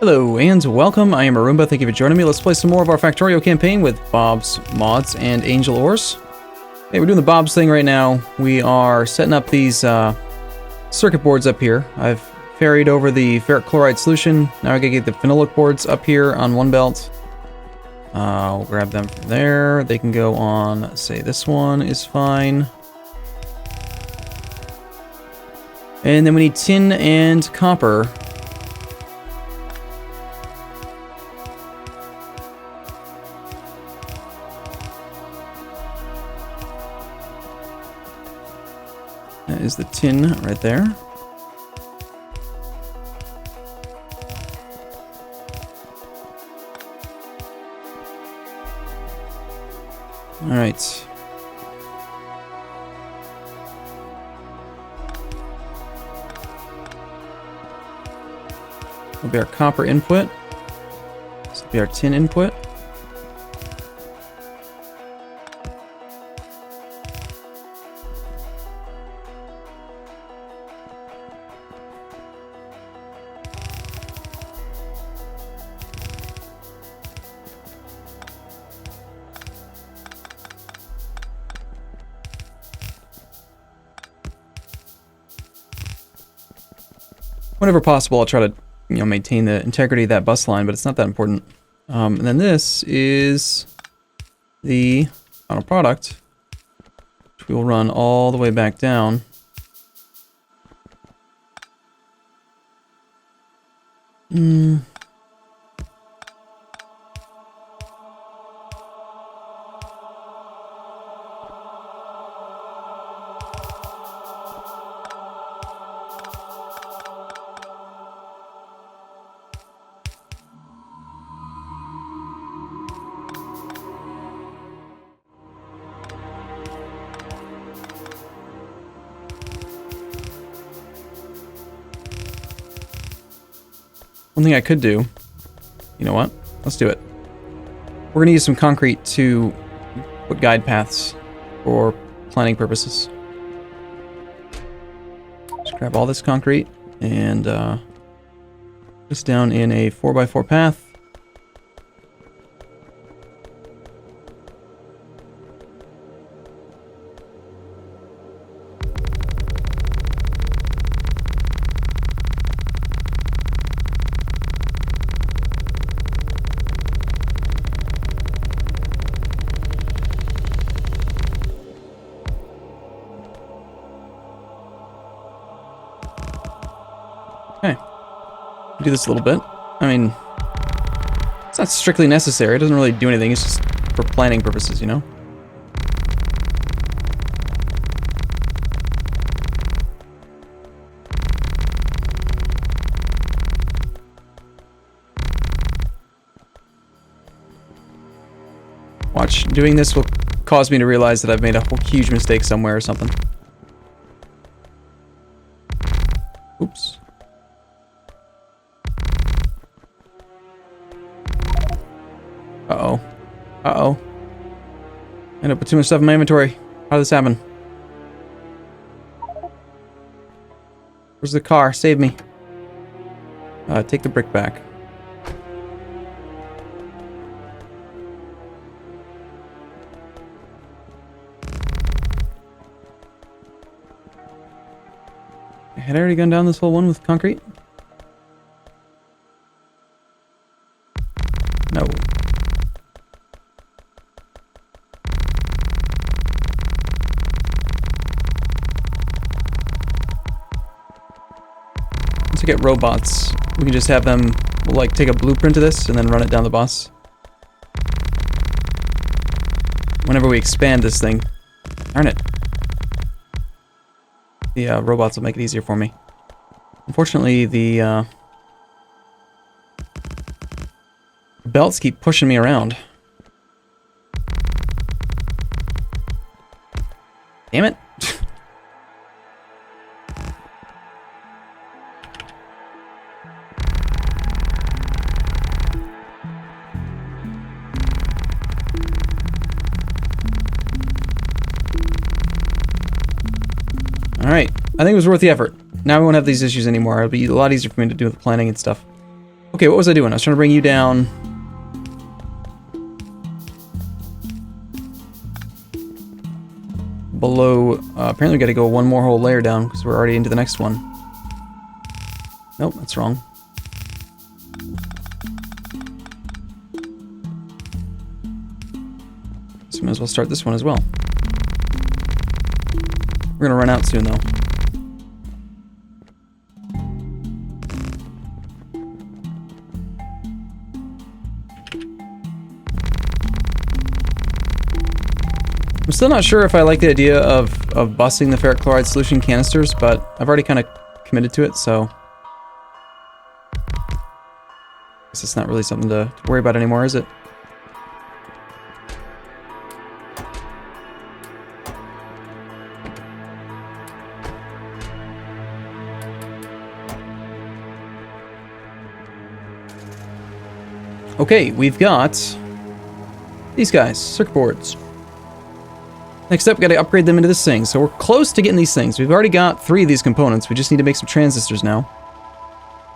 Hello and welcome, I am Arumba, thank you for joining me. Let's play some more of our Factorio campaign with Bob's Mods and Angel Ores. Hey, we're doing the Bob's thing right now. We are setting up these circuit boards up here. I've ferried over the ferric chloride solution. Now I gotta get the phenolic boards up here on one belt. We'll grab them from there. They can go on, say this one is fine. And then we need tin and copper. That is the tin right there. All right. Will be our copper input. This will be our tin input. Whenever possible, I'll try to, maintain the integrity of that bus line, but it's not that important. And then this is the final product, which we will run all the way back down. One thing I could do, you know what? Let's do it. We're going to use some concrete to put guide paths for planning purposes. Just grab all this concrete and put this down in a 4x4 path. Okay, do this a little bit. I mean, it's not strictly necessary. It doesn't really do anything. It's just for planning purposes, you know? Watch, doing this will cause me to realize that I've made a whole huge mistake somewhere or something. Oops. Uh-oh. Uh-oh. I ended up with too much stuff in my inventory. How did this happen? Where's the car? Save me. Take the brick back. Had I already gone down this whole one with concrete? No. Once we get robots, we can just have them, like, take a blueprint of this and then run it down the bus. Whenever we expand this thing. Darn it. The robots will make it easier for me. Unfortunately, the belts keep pushing me around. Damn it. Alright, I think it was worth the effort. Now we won't have these issues anymore. It'll be a lot easier for me to do the planning and stuff. Okay, what was I doing? I was trying to bring you down. Below, apparently we got to go one more whole layer down because we're already into the next one. Nope, that's wrong. So we might as well start this one as well. We're gonna run out soon though. I'm still not sure if I like the idea of busting the ferric chloride solution canisters, but I've already kind of committed to it, so I guess it's not really something to worry about anymore, is it? Okay, we've got these guys, circuit boards. Next up, we gotta upgrade them into this thing. So we're close to getting these things. We've already got 3 of these components. We just need to make some transistors now.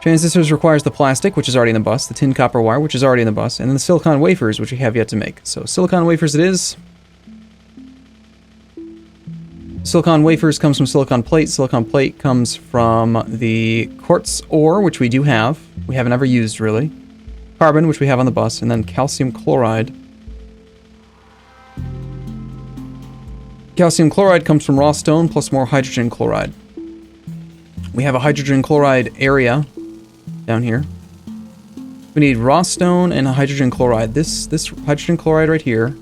Transistors requires the plastic, which is already in the bus, the tin copper wire, which is already in the bus, and then the silicon wafers, which we have yet to make. So silicon wafers it is. Silicon wafers comes from silicon plate. Silicon plate comes from the quartz ore, which we do have. We haven't ever used, really. Carbon, which we have on the bus, and then calcium chloride. Calcium chloride comes from raw stone plus more hydrogen chloride. We have a hydrogen chloride area down here. We need raw stone and a hydrogen chloride. This hydrogen chloride right here.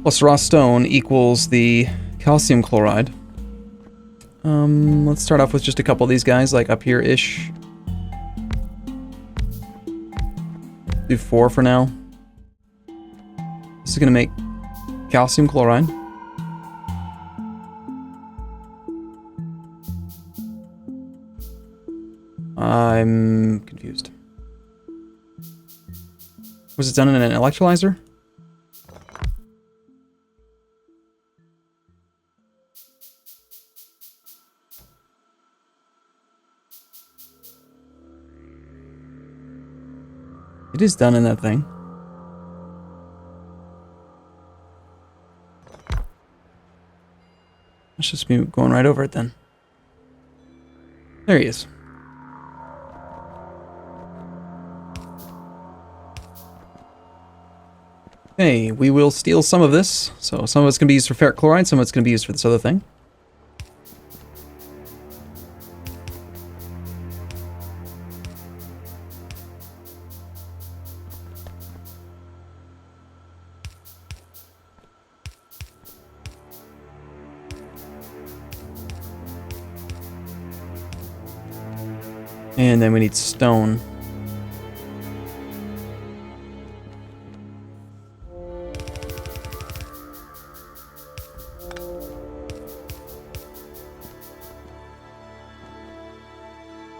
Plus raw stone equals the calcium chloride. Let's start off with just a couple of these guys, like up here-ish. Do 4 for now. This is gonna make calcium chloride. I'm confused. Was it done in an electrolyzer? It is done in that thing. Let's just be going right over it then. There he is. Okay, we will steal some of this. So some of it's going to be used for ferric chloride, some of it's going to be used for this other thing. And then we need stone.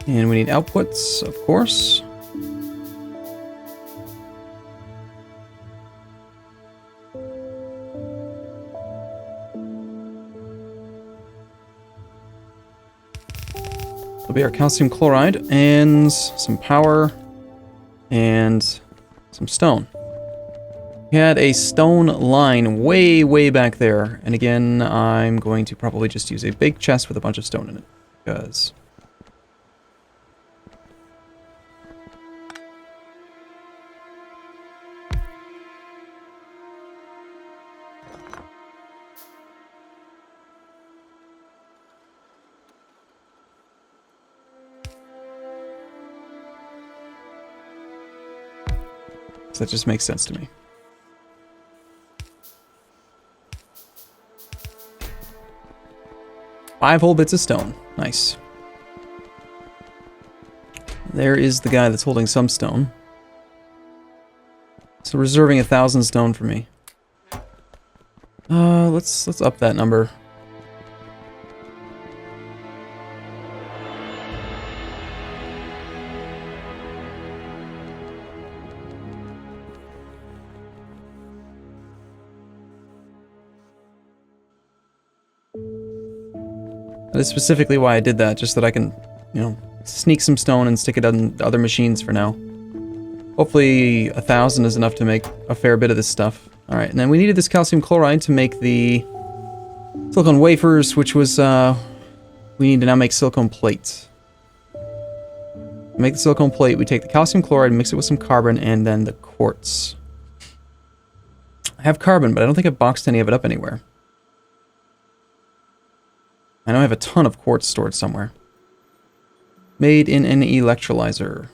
And we need outputs, of course. That'll be our calcium chloride and some power and some stone. We had a stone line way, way back there. And again, I'm going to probably just use a big chest with a bunch of stone in it. Because... that just makes sense to me. Five whole bits of stone. Nice. There is the guy that's holding some stone. So reserving 1,000 stone for me. Let's up that number. That is specifically why I did that, just that I can, you know, sneak some stone and stick it on other machines for now. Hopefully 1,000 is enough to make a fair bit of this stuff. Alright, and then we needed this calcium chloride to make the silicone wafers, which was, we need to now make silicone plates. To make the silicone plate, we take the calcium chloride, mix it with some carbon, and then the quartz. I have carbon, but I don't think I've boxed any of it up anywhere. I know I have a ton of quartz stored somewhere. Made in an electrolyzer.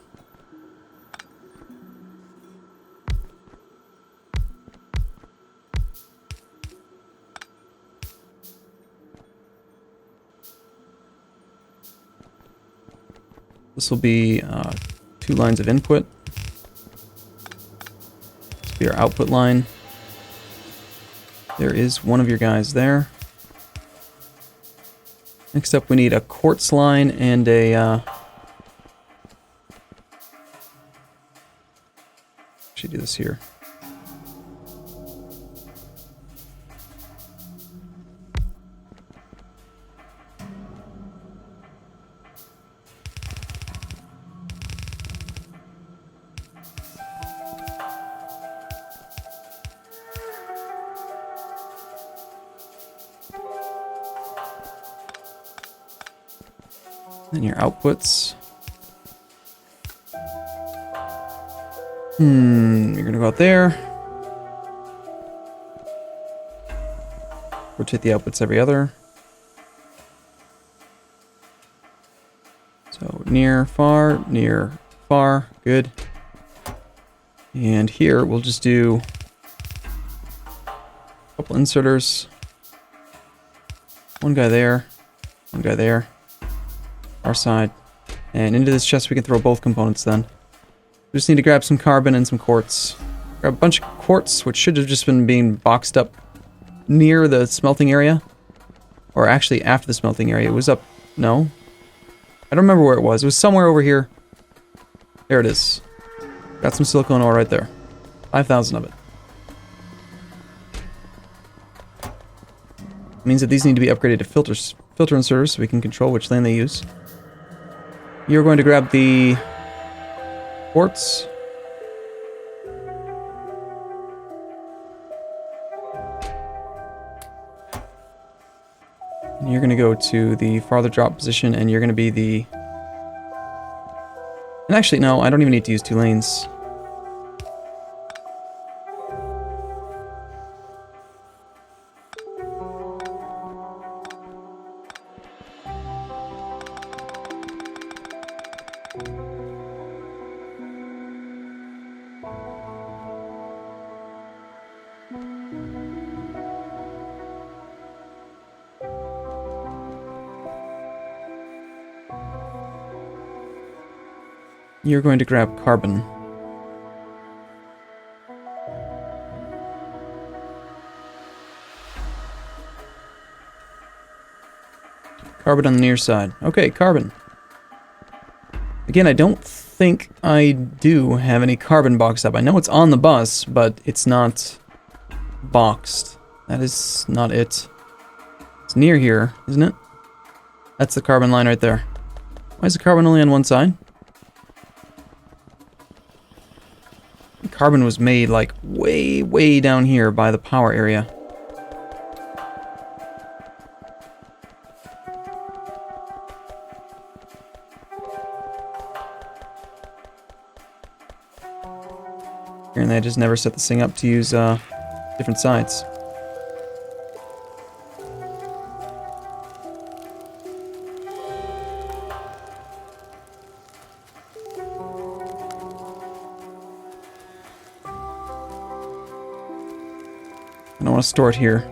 This will be 2 lines of input. This will be our output line. There is one of your guys there. Next up we need a quartz line and a... Should do this here. Then your outputs. You're gonna go out there. Rotate the outputs every other. So near, far, good. And here we'll just do a couple inserters. One guy there, one guy there. Our side. And into this chest we can throw both components then. We just need to grab some carbon and some quartz. Grab a bunch of quartz, which should have just been being boxed up near the smelting area. Or actually after the smelting area. It was up... No. I don't remember where it was. It was somewhere over here. There it is. Got some silicone ore right there. 5,000 of it. Means that these need to be upgraded to filter inserters so we can control which lane they use. You're going to grab the quartz. And you're going to go to the farther drop position, and you're going to be the... And actually, no, I don't even need to use 2 lanes. You're going to grab carbon. Carbon on the near side. Okay, carbon. Again, I don't think I do have any carbon boxed up. I know it's on the bus, but it's not boxed. That is not it. It's near here, isn't it? That's the carbon line right there. Why is the carbon only on one side? Carbon was made, like, way down here by the power area. Apparently I just never set this thing up to use, different sides. I don't want to store it here.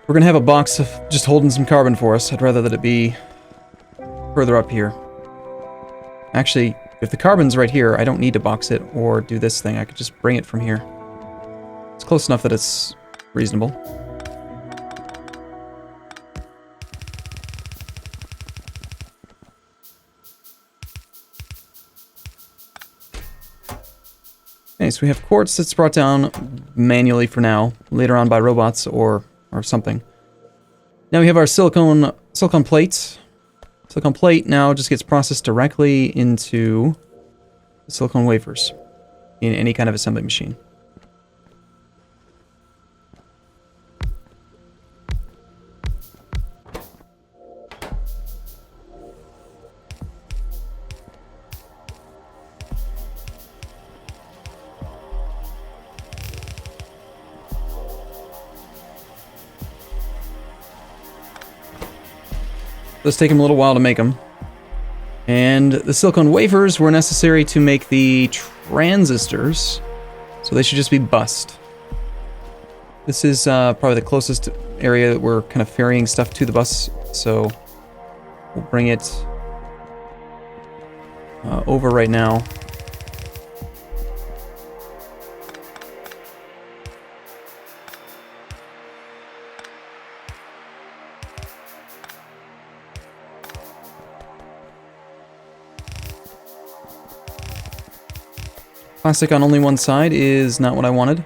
We're gonna have a box of just holding some carbon for us. I'd rather that it be further up here. Actually, if the carbon's right here, I don't need to box it or do this thing. I could just bring it from here. It's close enough that it's reasonable. Okay, so we have quartz that's brought down manually for now, later on by robots or something. Now we have our silicone plate. Silicone plate now just gets processed directly into the silicone wafers in any kind of assembly machine. Does take them a little while to make them. And the silicone wafers were necessary to make the transistors, so they should just be bust. This is probably the closest area that we're kind of ferrying stuff to the bus, so we'll bring it over right now. Plastic on only one side is not what I wanted.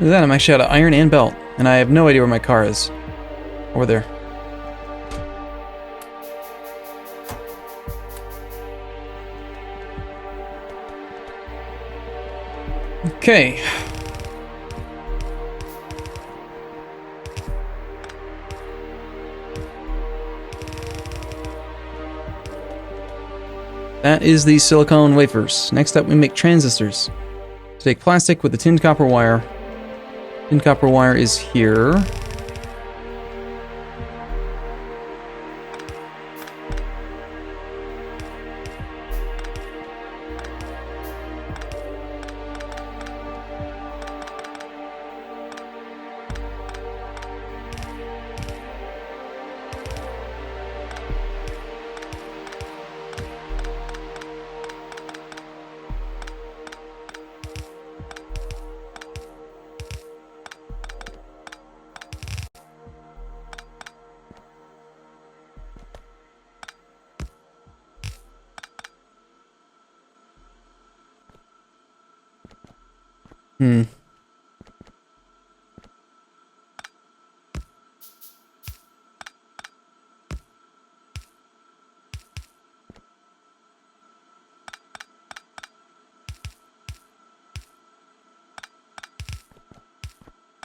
Look at that, I'm actually out of iron and belt, and I have no idea where my car is. Over there. Okay. That is the silicone wafers. Next up, we make transistors. Take plastic with the tinned copper wire. Tinned copper wire is here.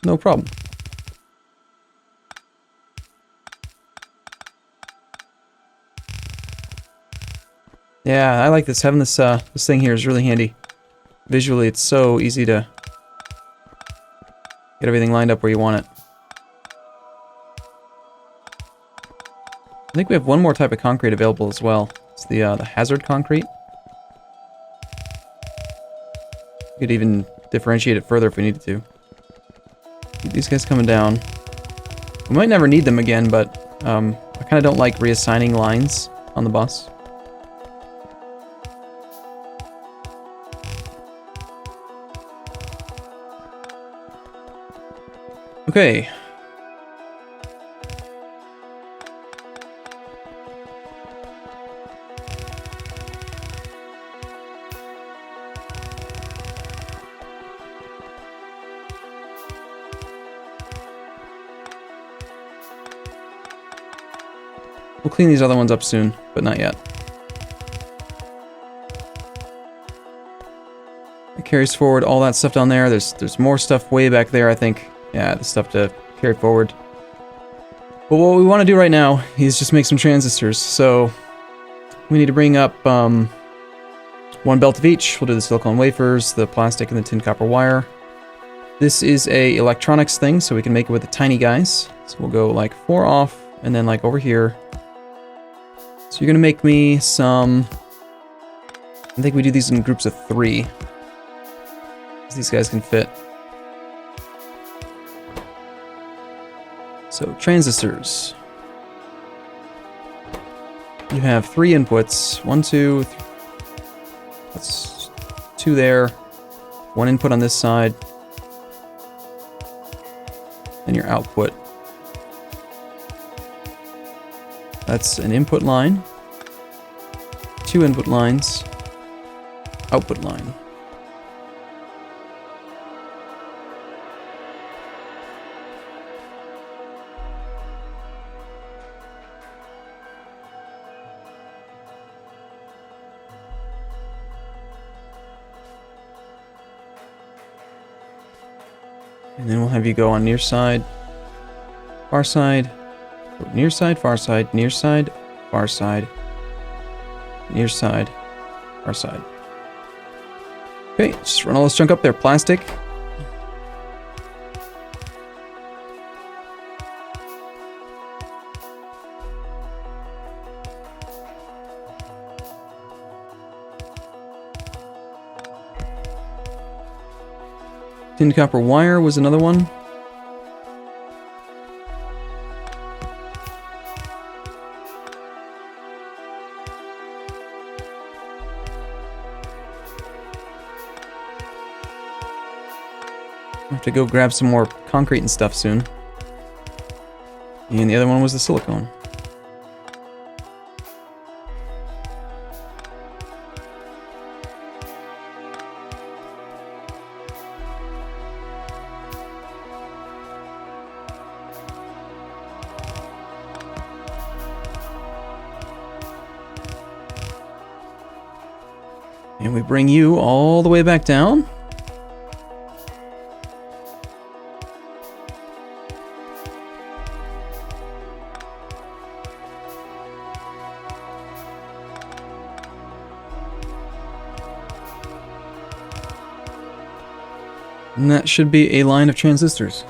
No problem. Yeah, I like this. Having this this thing here is really handy. Visually, it's so easy to get everything lined up where you want it. I think we have one more type of concrete available as well. It's the hazard concrete. We could even differentiate it further if we needed to. Keep these guys coming down. We might never need them again, but I kind of don't like reassigning lines on the bus. Okay. We'll clean these other ones up soon, but not yet. It carries forward all that stuff down there. There's more stuff way back there, I think. Yeah, the stuff to carry forward. But what we want to do right now is just make some transistors. So we need to bring up one belt of each. We'll do the silicone wafers, the plastic, and the tin copper wire. This is a electronics thing, so we can make it with the tiny guys. So we'll go like 4 off, and then like over here. So you're gonna make me some. I think we do these in groups of 3. because these guys can fit. So, transistors. You have 3 inputs. 1, 2, 3. That's 2 there. 1 input on this side. And your output. That's an input line. 2 input lines. Output line. And then we'll have you go on near side, far side, near side, far side, near side, far side, near side, far side. Okay, just run all this junk up there. Plastic. Tin copper wire was another one. I have to go grab some more concrete and stuff soon. And the other one was the silicone. And we bring you all the way back down. And that should be a line of transistors.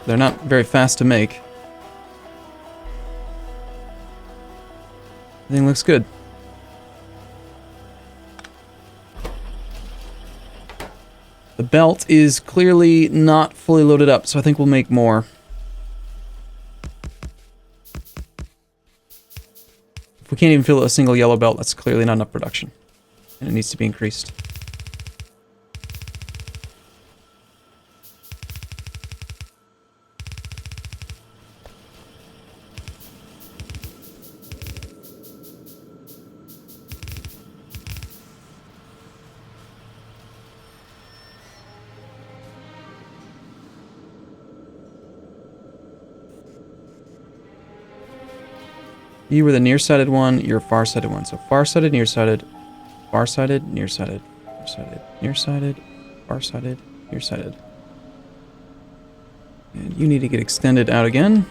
They're not very fast to make. Everything looks good. The belt is clearly not fully loaded up, so I think we'll make more. If we can't even fill a single yellow belt, that's clearly not enough production. And it needs to be increased. You were the nearsighted one, you're far-sighted one. So far-sighted, nearsighted, far-sighted, nearsighted, far-sighted, nearsighted, far-sighted, nearsighted. And you need to get extended out again.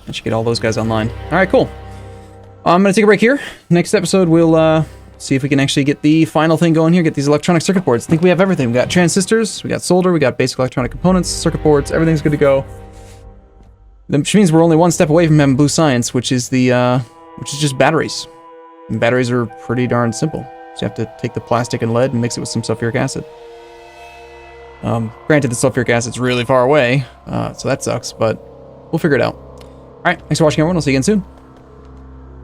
That should get all those guys online. Alright, cool. I'm going to take a break here. Next episode, we'll see if we can actually get the final thing going here, get these electronic circuit boards. I think we have everything. We got transistors, we got solder, we got basic electronic components, circuit boards, everything's good to go. Which means we're only one step away from having blue science, which is just batteries. And batteries are pretty darn simple. So you have to take the plastic and lead and mix it with some sulfuric acid. Granted, the sulfuric acid's really far away, so that sucks, but we'll figure it out. Alright, thanks for watching, everyone. I'll see you again soon.